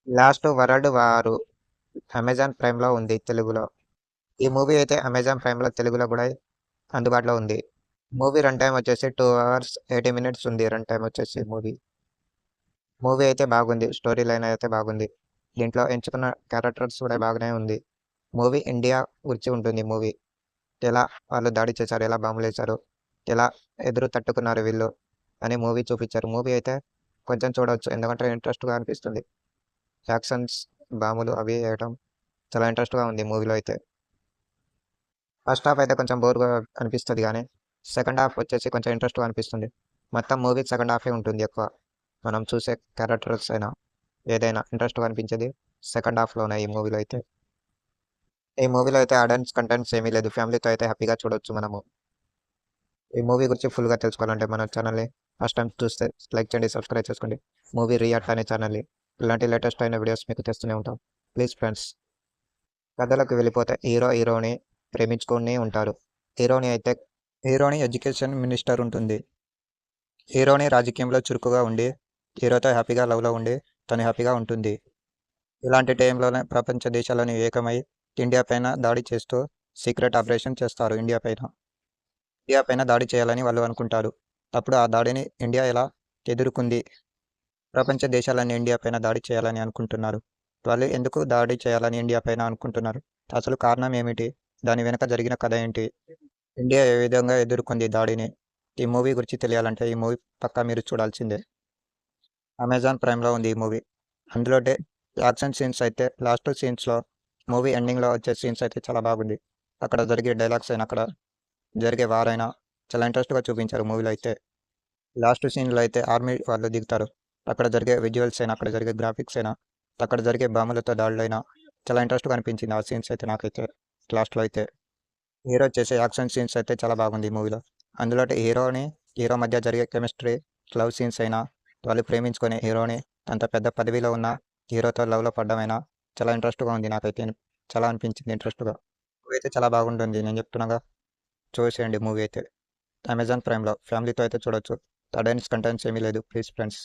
Last world వారు Amazon ప్రైమ్‌లో ఉంది తెలుగులో. ఈ మూవీ అయితే అమెజాన్ ప్రైమ్‌లో తెలుగులో గూడా అందుబాటులో ఉంది. మూవీ రన్ టైమ్ వచ్చేసి 2 అవర్స్ 80 మినిట్స్ ఉంది రన్ టైమ్ వచ్చేసి మూవీ. మూవీ అయితే బాగుంది. స్టోరీ లైన్ అయితే బాగుంది. దీంట్లో ఎంచుకున్న క్యారెక్టర్స్ కూడా బాగానే ఉంది. మూవీ ఇండియా గురించి ఉంటుంది మూవీ. ఎలా వాళ్ళు దాడి చేశారు, ఎలా బాంబులేశారు, ఎలా ఎదురు తట్టుకున్నారు వీళ్ళు అని మూవీ చూపిచ్చారు. మూవీ అయితే కొంచెం చూడొచ్చు. ఎందుకంటే ఇంట్రెస్ట్‌గా అనిపిస్తుంది. యాక్షన్స్, బాంబులు అవి ఏయటం చాలా ఇంట్రెస్ట్‌గా ఉంది మూవీలో అయితే. ఫస్ట్ హాఫ్ అయితే కొంచెం బోర్‌గా అనిపిస్తది గానీ, సెకండ్ హాఫ్ వచ్చేసి కొంచెం ఇంట్రెస్ట్‌గా అనిపిస్తుంది. మొత్తం మూవీ సెకండ్ హాఫే ఉంటుంది ఎక్కువ. మనం చూసే క్యారెక్టర్స్ అయినా, ఏదైనా ఇంట్రెస్ట్‌గా అనిపించేది సెకండ్ హాఫ్‌లోనే ఈ మూవీలో అయితే. ఈ మూవీలో అయితే అడల్ట్స్ కంటెంట్స్ ఏమీ లేదు. ఫ్యామిలీతో అయితే హ్యాపీగా చూడొచ్చు మనము. ఈ మూవీ గురించి ఫుల్‌గా తెలుసుకోవాలంటే మన ఛానల్‌ని ఫస్ట్ టైమ్ చూస్తే లైక్ చేయండి, సబ్స్క్రైబ్ చేసుకోండి. మూవీ రియాక్ట్ అనే ఛానల్‌ని ఇలాంటి లేటెస్ట్ అయిన వీడియోస్ మీకు తెస్తూనే ఉంటాం. Please friends. కథలోకి వెళ్ళిపోతే హీరోని ప్రేమించుకొని ఉంటారు. హీరోని అయితే హీరోని ఎడ్యుకేషన్ మినిస్టర్ ఉంటుంది. హీరోని రాజకీయంలో చురుకుగా ఉండి, హీరోతో హ్యాపీగా లవ్‌లో ఉండి, తను హ్యాపీగా ఉంటుంది. ఇలాంటి టైంలోనే ప్రపంచ దేశాలని ఏకమై ఇండియా పైన దాడి చేస్తూ సీక్రెట్ ఆపరేషన్ చేస్తారు ఇండియా పైన. ఇండియా పైన దాడి చేయాలని వాళ్ళు అనుకుంటారు. అప్పుడు ఆ దాడిని ఇండియా ఎలా ఎదుర్కొంది? ప్రపంచ దేశాలన్నీ ఇండియా పైన దాడి చేయాలని అనుకుంటున్నారు. వాళ్ళు ఎందుకు దాడి చేయాలని ఇండియా పైన అనుకుంటున్నారు? అసలు కారణం ఏమిటి? దాని వెనక జరిగిన కథ ఏంటి? ఇండియా ఏ విధంగా ఎదుర్కొంది దాడిని? ఈ మూవీ గురించి తెలియాలంటే ఈ మూవీ పక్కా మీరు చూడాల్సిందే. అమెజాన్ ప్రైమ్‌లో ఉంది ఈ మూవీ. అందులో యాక్షన్ సీన్స్ అయితే లాస్ట్ సీన్స్‌లో మూవీ ఎండింగ్‌లో వచ్చే సీన్స్ అయితే చాలా బాగుంది. అక్కడ జరిగే డైలాగ్స్ అయినా, అక్కడ జరిగే వార్ అయినా చాలా ఇంట్రెస్ట్‌గా చూపించారు మూవీలో అయితే. లాస్ట్ సీన్‌లో అయితే ఆర్మీ వాళ్ళు దిగుతారు. అక్కడ జరిగే విజువల్స్ అయినా, అక్కడ జరిగే గ్రాఫిక్స్ అయినా, అక్కడ జరిగే బాంబులతో దాడులైనా చాలా ఇంట్రెస్ట్‌గా అనిపించింది ఆ సీన్స్ అయితే నాకైతే లాస్ట్‌లో అయితే. హీరో చేసే యాక్షన్ సీన్స్ అయితే చాలా బాగుంది ఈ మూవీలో. అందులో హీరో మధ్య జరిగే కెమిస్ట్రీ, లవ్ సీన్స్ అయినా, వాళ్ళు ప్రేమించుకొని హీరోని అంత పెద్ద పదవిలో ఉన్న హీరోతో లవ్‌లో పడ్డమైనా చాలా ఇంట్రెస్ట్‌గా ఉంది నాకైతే. చాలా అనిపించింది ఇంట్రెస్ట్‌గా. మూవీ అయితే చాలా బాగుంటుంది. నేను చెప్తున్నాగా చూసేయండి మూవీ అయితే. అమెజాన్ ప్రైమ్‌లో ఫ్యామిలీతో అయితే చూడొచ్చు. అడల్ట్స్ కంటెంట్స్ ఏమీ లేదు. Please friends.